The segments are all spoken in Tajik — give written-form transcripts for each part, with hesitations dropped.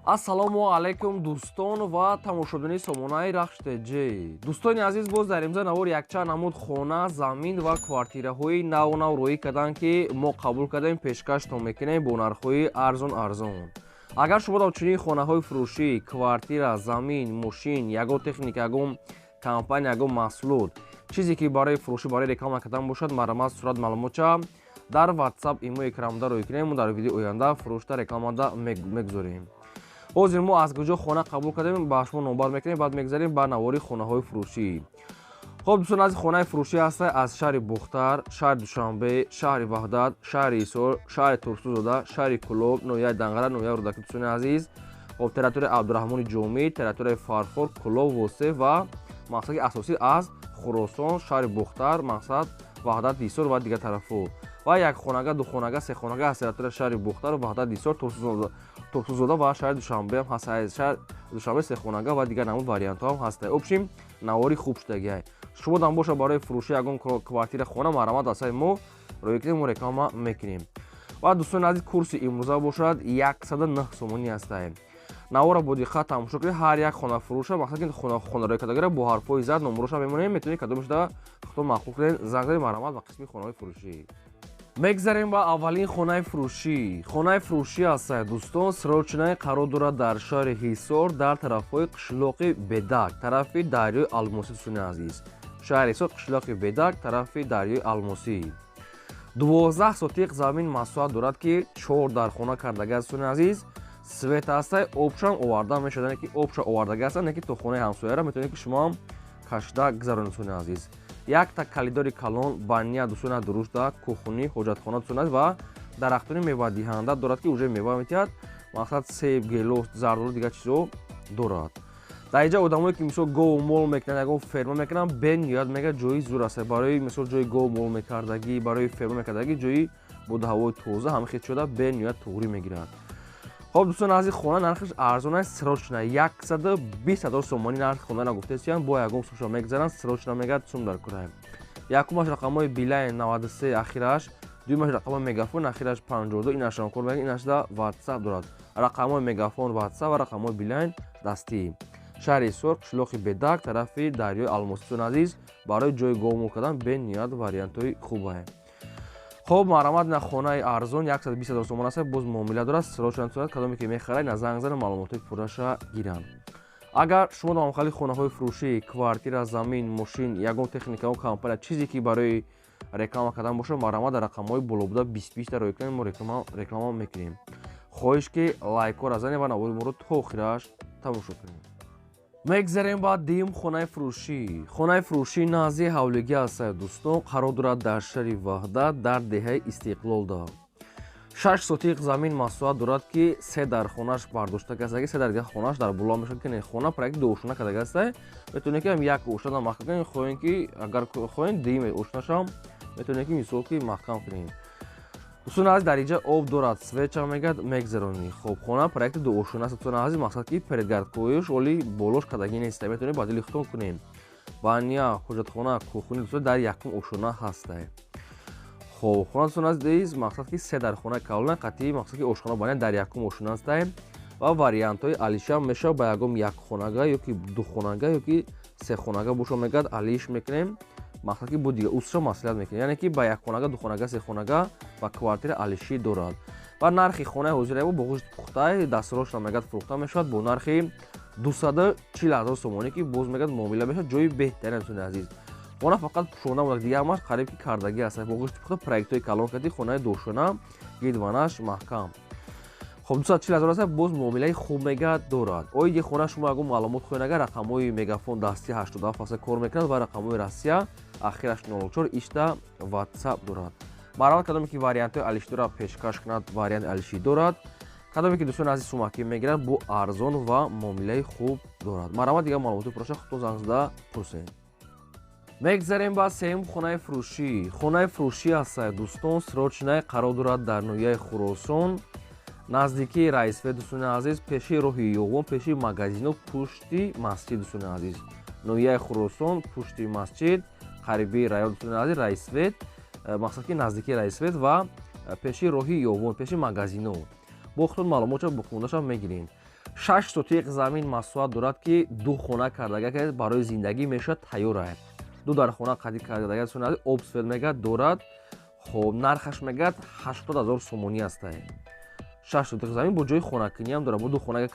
ассалому алайкум дӯстон ва тамошобини сомонаи рахштеҷӣ. Дӯстони азиз, боз дар имза навори якчанд намуд хона, замин ва квартираҳои нав роӣ карданд, ки мо қабул кардем пешкаштон мекунем бо нархҳои арзон. Агар шумо дар чунин хонаҳои фурӯшӣ, квартира, замин, мошин, ягон техника, ягон компания, ягон маҳсулот, чизе ки барои фурӯшӣ, барои реклама кардан бошад, маромат сурат маълумотча дар WhatsApp имои экранда роӣ кунем. Мо дар видеои оянда фурӯшта рекламада мегузорем. ҳозир мо аз куҷо хона қабул кардем, ба шумо номбар мекунем, баъд мегзарем ба навори хонаҳои фурӯшӣ. хоб дӯстон азиз, хонаи фурӯшӣ аст аз шаҳри Бухтар, шаҳри Душанбе, шаҳри Ваҳдат, шаҳри Ҳисор, шаҳри Турсузода, шаҳри Кӯлоб, ноҳияи Дангара, ноҳияи Рӯдаки. Дӯстони азиз, хоб территорияи Абдураҳмони Ҷомӣ, территорияи Фархор, Кӯлоб, Восе ва мақсади асосӣ аз Хуросон, шаҳри Бухтар, мақсад Ваҳдат, Ҳисор ва дигар тарафҳо. ва якхонага, духонага, сехонага аз территорияи шаҳри Бухтар, Ваҳдат, Ҳисор, Турсузода ва шаҳри Душанбе ҳам ҳаст. шаҳри Душанбе сехонага ва дигар намуд вариантҳо ҳам ҳаст. Обшим навори хуб шудагиай. Шумо дам боша барои фурӯши ягон квартира, хона, маромат дар сайти мо роӣ кунем, мо реклама мекунем. ва дӯстони азиз, курси имрӯза бошад 109 сомонӣ астае. навора бо диққат тамошо кунед. ҳар як хона фурӯша, мақсад ки хона роӣ кардагиро бо ҳарфҳои зад номероша мемонем, метавонед кадом шуда худтон махлуқ кунед. занг занед маромат ба қисми хонаҳои фурӯшӣ. мегзарем ба аввалин хонаи фурӯшӣ. хонаи фурӯшӣ аст дӯстон, сирочинаи қарор дорад дар шаҳри Ҳисор, дар тарафҳои қишлоқи Бедак, тарафи дарёи Алмосӣ. дӯстони азиз, шаҳри Ҳисор, қишлоқи Бедак, тарафи дарёи Алмосӣ. 12 сотиқ замин масоҳат дорад, ки 4 дар хона кардагӣ аст. дӯстони азиз, свет аст, обшам оварда мешавад, ки обша овардагӣ аст, не ки то хонаи ҳамсояра метавонед ки шумо ҳам кашида гузаронед. дӯстони азиз, як так калидори калон, баня, дӯстони дурушта, кухонӣ, ҳоҷатхона, дӯстони ва дарахтони мевадиҳанда дорад, ки уже мева метиҳад, мақсад себ, гелос, зардолу дигар чизо дорад. дар инҷа одамое ки мисол гов мол мекунанд, ягон ферма мекунанд, бениҳоят мега ҷои зур аст. барои мисол ҷои гов мол мекардагӣ, барои ферма мекардагӣ ҷои боду ҳавои тоза ҳамихел шуда бениҳоят туғрӣ мегирад. хоб дӯстони азиз, хона нархиш арзон аст. сирочина 120 000 сомонӣ нархи хона гуфтесиян, бо ягон сумша мегзаранд. сирочина мегад сум дар курай. якумаш рақамҳои Билайн 93 ахираш, дуюмаш рақамҳои Мегафон ахираш 52, инаш рамкор мегад, инаш да WhatsApp дорад. рақамҳои Мегафон WhatsApp ва рақамҳои Билайн дастӣ. шаҳри Ҳисор, қишлоқи Бедак, тарафи дарёи Алмосӣ. дӯстони азиз, барои ҷои гов мол кардан бениҳоят вариантҳои хубае. хоб, маромат на хонаи арзон 120 000 сомон аст. боз муомила дорад. сирочина дорад, кадоме ки мехарад на занг занед, маълумоти пурраша гиранд. агар шумо дар махалли хонаҳои фурӯшӣ, квартира, замин, мошин, ягон техника, ягон компания, чизе ки барои реклама кардан бошад, маромат дар рақамҳои болобуда 20 роӣ кунем, мо реклама мекунем. хоҳиш ки лайкҳоро занед ва навори моро то охираш тамошо кунед. мегзарем ба дим хонаи фурӯшӣ. хонаи фурӯшӣ назди ҳавлигӣ аст дӯстон, қарор дорад дар шаҳри Ваҳдат, дар деҳаи Истиқлолда. 6 сотиқ замин масоҳат дорад, ки 3 дар хонаш бардошта кардагӣ, 3 дар дигар хонаш дар була мешавад, ки хона проекти ду ошона кардагӣ аст. метавонед ки як ошона маҳкам кунед, хоҳем ки агар хоҳем дим ошонашам метавонед ки мисол ки маҳкам кунед. дӯстони азиз, дар инҷа об дорад, свеча мегад, мегзаронӣ. хоб, хона проекти ду ошона аст. дӯстони азиз, мақсад ки предгардкоиш оли болош кардагӣ нест, метавонед ба дили худтон кунем. баня, ҳоҷатхона, кухонӣ дӯстон дар якум ошона ҳаст. хоб, хона дӯстони азиз, мақсад ки 3 дар хонаи калона қатъи мақсад ки ошхона баня дар якум ошона аст. ва вариантҳои алишам мешавад ба ягон якхонага ёки духонага ёки сехонага бошо мегад, алиш мекунем. мақсад ки бо дигар усша маслиҳат мекунем, яъне ки ба якхонага, духонага, сехонага ва квартира алишӣ дорад. ва нархи хонаи ҳозира бо ғӯшти пухта дастсирочна мегад фурӯхта мешавад бо нархи 240 000 сомонӣ, ки боз мегад муомила мешавад. ҷои беҳтарин дӯстони азиз. хона фақат пушонда буда, дигар ҳамаш қариб ки кардагӣ аст. бо ғӯшти пухта проектҳои калон кардӣ, хонаи душона, гирдванаш маҳкам. хоб, 240 000 аст, боз муомилаи хуб мегад дорад. оиди хона шумо ягон маълумот хоҳед агар рақамҳои Мегафон дастӣ 87 аст кор мекунад ва рақамҳои Россия ахираш 04 ишта WhatsApp дорад. маромат кадоме ки вариантҳои алишдора пешкаш кунад, варианти алишӣ дорад. кадоме ки дӯстони азиз сумаки мегирад, бо арзон ва муомилаи хуб дорад. маромат дигар маълумоти пурраша худтон занг зада пурсед. мегзарем ба сеюм хонаи фурӯшӣ. хонаи фурӯшӣ аст дӯстон, сирочинаи қарор дорад дар ноҳияи Хуросон, наздикии Раисвед. дӯстони азиз, пеши роҳи ёғон, пеши магазину, пушти масҷид. дӯстони азиз, ноҳияи Хуросон, пушти масҷид, қариби район. дӯстони азиз, Раисвед, мақсад ки наздикии Раисвед ва пеши роҳи ёғон, пеши магазину. бо худтон маълумотша бо хундаша мегирем. 6 сотиқ замин масоат дорад ки ду хона кардага ки барои зиндагӣ мешавад тайёр аст. ду дар хона қадӣ кардага сунад обсфед мегад дорад. хоб нархаш мегад 80000 сомонӣ аст. 6 сотиқ замин бо ҷои хонакунӣ ҳам дорад. бо ду хонага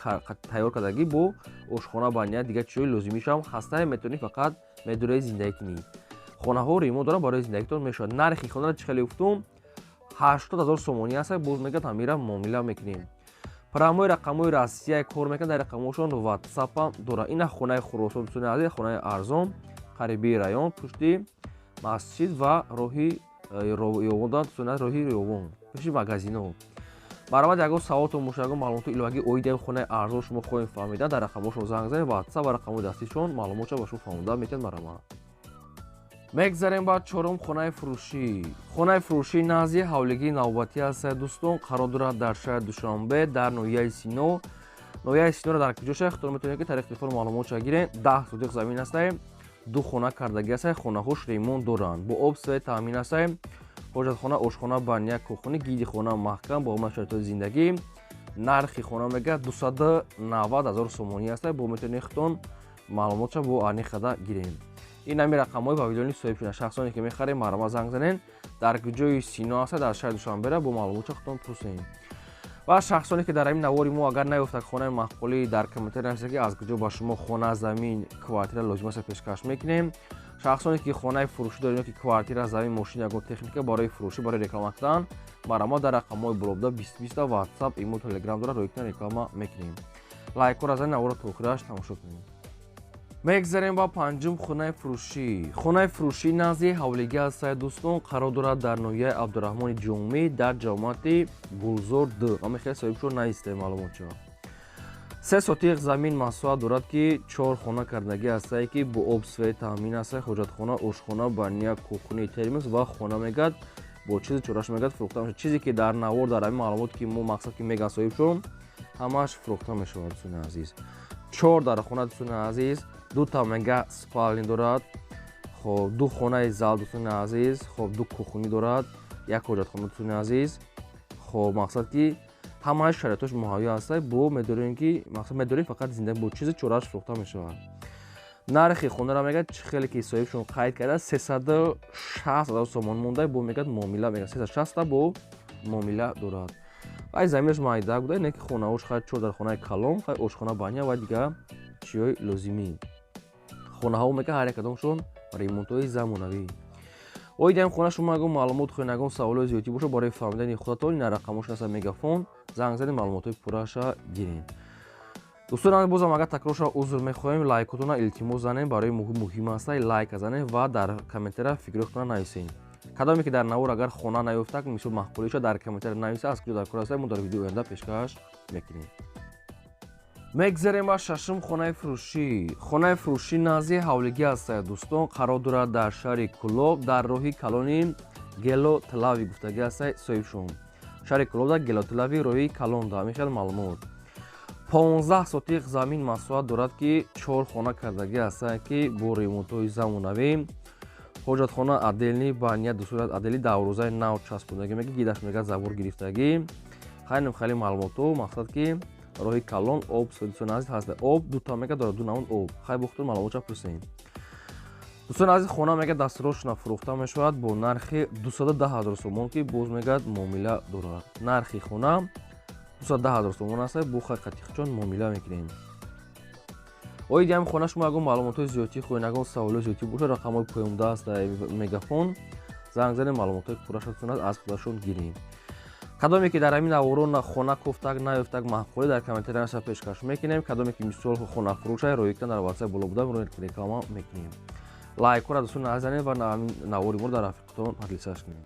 тайёр кардагӣ бо ошхона баня дига чиёи лозимиш ҳам ҳаста. метавонӣ фақат медураи зиндаги кунӣ. хонаҳо ремонт дорад барои зиндагитон мешавад. нархи хонаро чӣ хеле гуфтум 80000 сомонӣ аст. боз мегад ҳамира муомила мекунем. программаи рақамҳои Россия кор мекунад. дар рақамҳошон WhatsApp ҳам дорад. ина хонаи Хуросон дӯстони азиз, хонаи арзон қарибии раён пушти масҷид ва роҳи ёвон дӯстони азиз, роҳи ёвон пеши магазинҳо. баробар ягон саволтон боша ягон маълумоти иловагӣ оидаи хонаи арзон шумо хоҳем фаҳмида дар рақамҳошон занг занед. WhatsApp ва рақамҳои дастишон маълумотро ба шумо фаҳмода метавонед марама. мегзарем ба чорум хонаи фурӯшӣ. хонаи фурӯшии назди ҳавлигии навбатӣ аст. дӯстон қарор дорад дар шаҳри Душанбе дар ноҳияи Сино. ноҳияи Синоро дар куҷоша худтон метавонед ки тариқи телефон маълумотро гиред. 10 сотиқ замин аст. ду хона кардагӣ аст. хонаҳош ремонт доранд. бо об свет таъмин аст. ҳоҷатхона, ошхона, баня, кухонӣ, гиди хона маҳкам бо ҳама шароитҳои зиндагӣ. нархи хона мегӯяд 290000 сомонӣ аст. бо метавонед худтон маълумотро бо аниқада гирем. ин ҳами рақамҳои павилёни соҳибшуда. шахсоне ки мехарем марама занг занед. дар куҷои Сино аст. дар шаҳри Душанбера бо маълумотро худтон пурсем. ва шахсоне ки дар ҳамин навори мо агар наёфтак хонаи маъқулӣ дар комментарӣ нависед ки аз куҷо ба шумо хона, замин, квартира лозим аст пешкаш мекунем. шахсоне ки хонаи фурӯшӣ доред ки квартира, замин, мошин, ягон техника барои фурӯшӣ, барои реклама кардан марама дар рақамҳои болобуда 2020 WhatsApp, имо, Telegram дора роҳи кунан реклама мекунем. лайкҳоро занед наворо то охираш тамошо кунем. мегзарем ба панҷум хонаи фурӯшӣ. хонаи фурӯшии назди ҳавлигӣ аст. дӯстон қарор дорад дар ноҳияи Абдураҳмони Ҷомӣ дар ҷомати Гулзор 2. ҳама хеле соҳибшон наистем маълумотчо. 3 сотиқ замин масоат дорад ки 4 хона кардагӣ аст ки бо об свет таъмин аст. ҳоҷатхона, ошхона, баня, кухонӣ, термос ва хона мегӯяд бо чизи чораш мегӯяд фурӯхта мешавад. чизе ки дар навор дар ҳамин маълумот ки мо мақсад ки мегӯяд соҳибшон ҳамааш фурӯхта мешавад. дӯстони азиз 4 дар хона дӯстони азиз. 2 та мега спални дорад. хоб 2 хонаи зал дӯстони азиз. хоб 2 кухонӣ дорад. 1 ҳоҷатхона дӯстони азиз. хоб мақсад ки ҳамаи шароитош муҳайё аст. бо медорем ки мақсад медорем фақат зинда бо чизи чораш фурӯхта мешавад. нархи хонаро мегӯяд чӣ хеле ки соҳибшон қайд карда 360000 сомон монда. бо мегӯяд муомила мегӯяд 360 бо муомила дорад. ай заминаш майда буда. ине ки хонаҳош хай 4 дар хонаи калон, хай ошхона, баня ва дига чиёи лозимӣ. хонаҳо мека ҳар якадомшон ремонтҳои замонавӣ. оиди ҳам хона шумо ягон маълумот хоҳед, ягон саволҳои зиёдӣ боша барои фаҳмидани худатон, ина рақамҳош аст мегафон занг занед маълумотҳои пурраша гирем. дӯстон бозам агар такрорша узр мехоҳем, лайкотона илтимос занед, барои муҳим аст. лайка занед ва дар комментария фикротона нависед. кадоме ки дар навор агар хона наёфтак мисол маҳқулиша дар комментария нависа аз куҷо дар кор аст мо дар видеои оянда пешкаш мекунем. мегзарем ба шашум хонаи фурӯшӣ. хонаи фурӯшии назди ҳавлигӣ аст. дӯстон қарор дорад дар шаҳри Кӯлоб дар роҳи калони Гелотлави гуфтагӣ аст. соҳибшон шаҳри Кӯлобда Гелотлави роҳи калонда мешавад маълумот. 15 сотиқ замин масоат дорад ки 4 хона кардагӣ аст ки бо ремонтҳои замонавӣ. ҳоҷатхона аделни, баня дӯстон адели даврӯзаи нав часпондагӣ мегӯяд, гидаш мегӯяд забор гирифтагӣ. хайнем хеле маълумотҳо мақсад ки роҳи калон об дӯстони азиз ҳаст. об 2 та мегӯяд дорад 2 навон об. хай бо худтон маълумотро пурсем. дӯстони азиз хона мегӯяд дастирошона фурӯхта мешавад бо нархи 210000 сомон ки боз мегӯяд муомила дорад. нархи хона 210000 сомон аст. бо хай қатиқчон муомила мекунем. оиди ҳам хона шумо ягон маълумотҳои зиёдӣ хоҳед, ягон саволҳои зиёдӣ боша рақамҳои поёмда аст мегафон занг занед маълумотҳои пурраша аз худашон гирем. кадоме ки дар ҳамин наворон хона кофтак наёфтак маҳқулӣ дар комментария нависа пешкаш мекунем. кадоме ки мисол хонафурӯша роҳи кунан дар WhatsApp болобуда реклама мекунем. лайкҳоро дӯстони азиз занед ва навори моро дар афиқтон подлисаш кунем.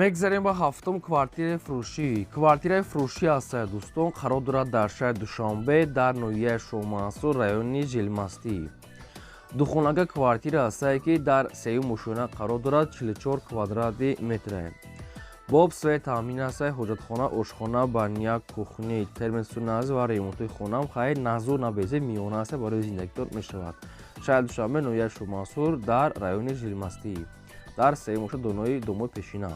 мегзарем ба ҳафтум квартираи фурӯшӣ. квартираи фурӯшӣ аст. дӯстон қарор дорад дар шаҳри Душанбе дар ноҳияи Шоҳмансур раёни Жилмастӣ. духонага квартира аст ки дар сеюм мушоина қарор дорад 44 квадрати метр. боб свет таъмин аст. ҳоҷатхона, ошхона, баня, кухонӣ, термосуни азиз ва ремонтҳои хонам хай назу набезе миёна аст барои зиндагитон мешавад. шаҳри Душанбе ноҳияи Шоҳмансур дар раёни Жилмастӣ дар сеюм мушоина донои домои пешина.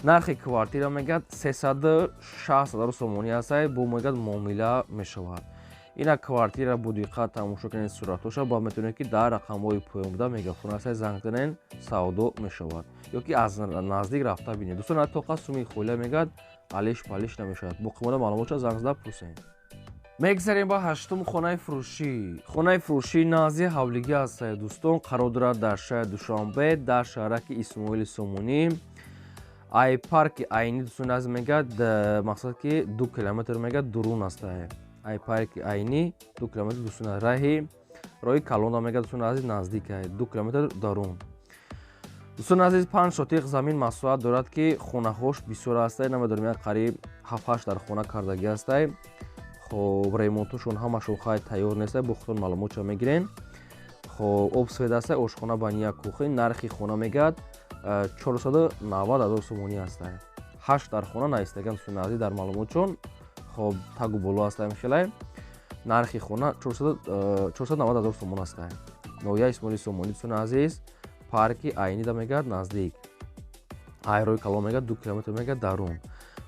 нархи квартира мегӯяд 360,000 сомонӣ аст, бо мегӯяд муомила мешавад. ина квартира бо диққат тамошо кунед суратоша, ба метавонед ки дар рақамҳои поёмда мегафон аст, занг занед, савдо мешавад ё ки аз наздик рафта бинед. дӯстон тоқа суми холия мегӯяд алиш палиш намешавад. боқимона маълумотша занг зада пурсед. мегзарем ба ҳаштум хонаи фурӯшӣ. хонаи фурӯшӣ назди ҳавлигӣ аст дӯстон, қарор дорад дар шаҳри Душанбе, дар шаҳраки Исмоили Сомонӣ. ай парки айнӣ дӯстон аз мегӯяд мақсад ки 2 километр мегӯяд дурун аст. ай парки айнӣ 2 километр дӯстон роҳи калонда мегӯяд дӯстон азиз наздик 2 километр дарун. дӯстон азиз 5 сотиқ замин масоҳат дорад ки хонаҳош бисёр аст, намедонем қариб 7-8 дар хона кардагӣ аст. хоб ремонтушон ҳамашон хай тайёр нест, бо худтон маълумотша мегирен. хоб обсвед аст, ошхона бания кухни. нархи хона мегӯяд 490,000 сомонӣ аст. 8 дар хона наистаган дӯстон азиз дар маълумотшон. хоб тагу боло аст мехелай. нархи хона 490,000 сомон аст. ноҳияи Исмоили Сомонӣ дӯстон азиз, парки айнӣ да мегӯяд наздик. айрои калон мегӯяд 2 километр мегӯяд дарун.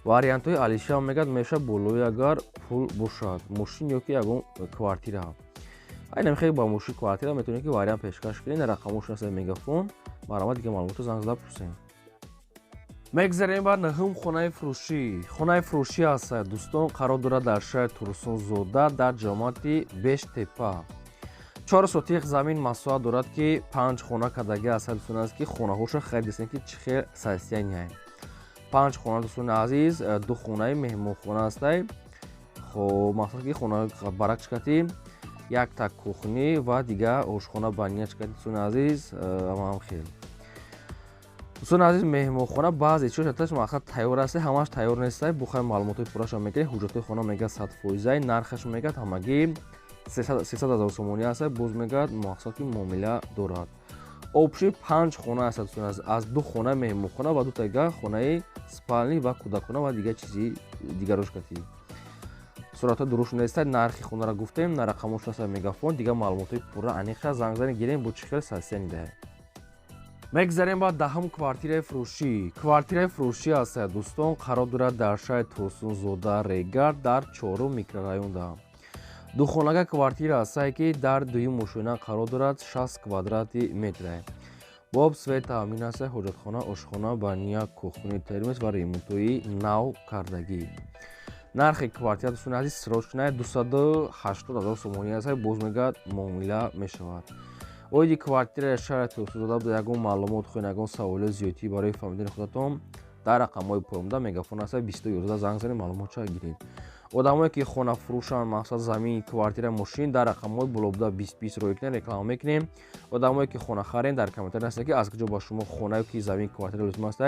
вариантҳои алишам мегӯяд меша болои агар пул бошад, мошин ё ки ягон квартира. ай намехоҳед ба мошин квартира метавонед ки вариант пешкаш кунед. рақамошон аст мегафон. барома дига маълумотро занг зада пурсед. мегзарем ба наҳум хонаи фурӯшӣ. хонаи фурӯшӣ аст дӯстон, қарор дорад дар шаҳри Турсунзода, дар ҷамоати Бештепа. 4 сотиқ замин масоҳат дорад ки 5 хона кардагӣ аст. дӯстон аст ки хонаҳоша хеле дистем ки чӣ хел сайсияне. 5 хона дӯстон азиз, 2 хонаи меҳмонхона аст. хоб мақсад ки хонаи баракчкати, як так кухни ва дига ошхона баниячкати дӯстон азиз амам хел. дӯстон азиз меҳмонхона баъзе чиёш мақсад тайёр аст, ҳамаш тайёр нест. бухай маълумотои пурраша мегиред. ҳуҷҷатои хона мегӯяд 100%, нархаш мегӯяд ҳамагӣ 300,000 сомонӣ аст. боз мегӯяд мақсад ки муомила дорад. обши 5 хона аст дӯстон азиз, аз 2 хонаи меҳмонхона ва 2 тага хонаи спални ва кӯдакхона ва дига чизи дигарошкатӣ. суратҳои дуруст нест. нархи хонаро гуфтем, рақамошон аст мегафон. дига маълумотои пурра аниқша занг занед, гирем бо чӣ хел сайсияни даҳед. мегзарем ба даҳум квартираи фурӯшӣ. квартираи фурӯшӣ аст дӯстон, қарор дорад дар шаҳри Турсунзода Регар, дар 4 микрорайонда. духонага квартира аст ки дар дуюм мошина қарор дорад, 60 квадрати метр. боб свет таъмин аст, ҳоҷатхона, ошхона, баня, кухни, термос ва ремонтҳои нав кардагӣ. нархи квартира дӯстон азиз срочна 280,000 сомонӣ аст. боз мегӯяд муомила мешавад. оиди квартира шаҳри Турсунзода буда ягон маълумот хоҳед, ягон саволё зиёдтӣ барои фаҳмидани худатон, дар рақамҳои поёмда мегафон аст 2211 занг занед, маълумотша гиред. одамое ки хона фурӯшанд, мақсад замин, квартира, мошин, дар рақамҳои болобуда 20 рой кунем, реклама мекунем. одамое ки хона харен дар комментар наста ки аз куҷо ба шумо хона ё ки замин, квартира лозим аст,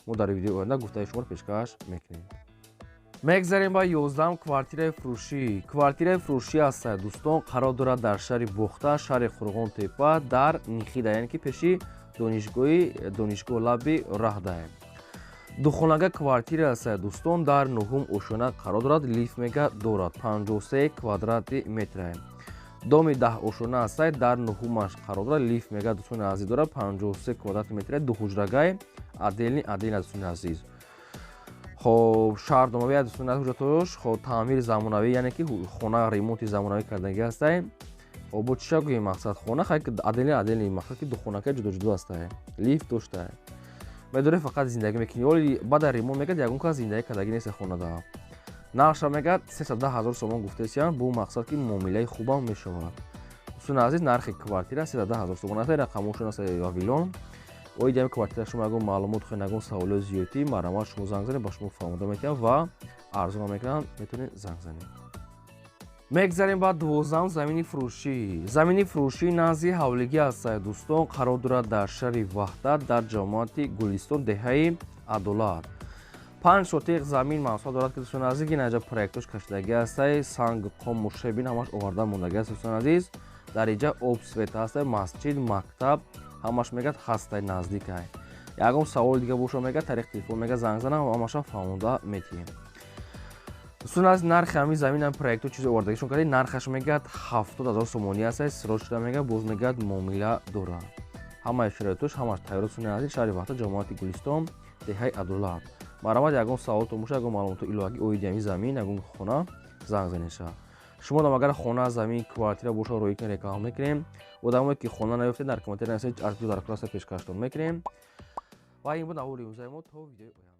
мо дар видеои оянда гуфтаи шуморо пешкаш мекунем. мегзарем ба 11 квартираи фурӯшӣ. квартираи фурӯшӣ аст дӯстон, қарор дорад дар шаҳри Бухта, шаҳри Қурғонтепа, дар Нихида, яъне ки пеши донишгоҳ лаби Раҳда. духонага квартира аст дӯстон, дар 9 ошона қарор дорад, лифт мега дорад 53 квадрати метр. доми 10 ошона аст, дар 9-маш қарор дорад, лифт мега дӯстон азиз дорад 53 квадрати метр, дуҳуҷрагай аделни дӯстон азиз. хоб шаҳрномавӣ дӯстон аз ҳуҷҷатош, хоб таъмири замонавӣ, яъне ки хона ремонти замонавӣ кардагӣ аст. хоб бо чиша гӯем мақсад хона хай аделни мақсад ки духонака ҷудо аст, лифт дошта. медорем фақат зиндагӣ мекунӣ, оли баъда ремонт мегӯяд ягон кас зиндагӣ кардагӣ нест хонада. нархша мегӯяд 310,000 сомон гуфтесиям, бо мақсад ки муомилаи хубам мешавад. дӯстон азиз, нархи квартира 310,000 сомон аст, рақамошон аст вавилон. оиди ҳами квартира шумо ягон маълумот хоҳед, ягон саволё зиёдтӣ, маърамат шумо занг занед, ба шумо фаҳмода мекунам ва арзон мекунам, метавонед занг занед. мегзарем ба 12 замини фурӯшӣ. замини фурӯшӣ назди ҳавлигӣ аст дӯстон, қарор дорад дар шаҳри Ваҳдат, дар ҷамоати Гулистон, деҳаи Адолат. 5 сотиқ замин масоҳат дорад ки дӯстон азиз, ин аҷа проектош кашидагӣ аст, санг, қом, мушебин ҳамаш оварда мондагӣ аст дӯстон азиз. дар инҷа об свет аст, масҷид, мактаб, ҳамаш мегӯяд ҳастай наздикай. ягон савол дига боша мегӯяд, тариқи телефон мегӯяд занг занам, ҳамаша фаҳмода метиҳем. дӯстон аз нархи ҳамин замин проектҳо чизе овардагишон кардем, нархаш мегӯяд 70,000 сомонӣ аст, срочна мегӯяд, боз мегӯяд муомила дорад. ҳамаи шароитош ҳамаш тайёр дӯстон азиз, шаҳри Ваҳдат, ҷамоати Гулистон, деҳаи Адулат. Марамад ягон савол томоша ягон маълумоту иловагӣ оиди ҳамин замин ягон хона занг занеша. Шумо дам агар хона, замин, квартира боша рӯи кунед рекламаҳо мекунем. Одамое ки хона наёфтед дар комментария нависед аз дар класса пешкаштон мекунем. Ва ин буд навори имрӯзаи мо то видеои оянда.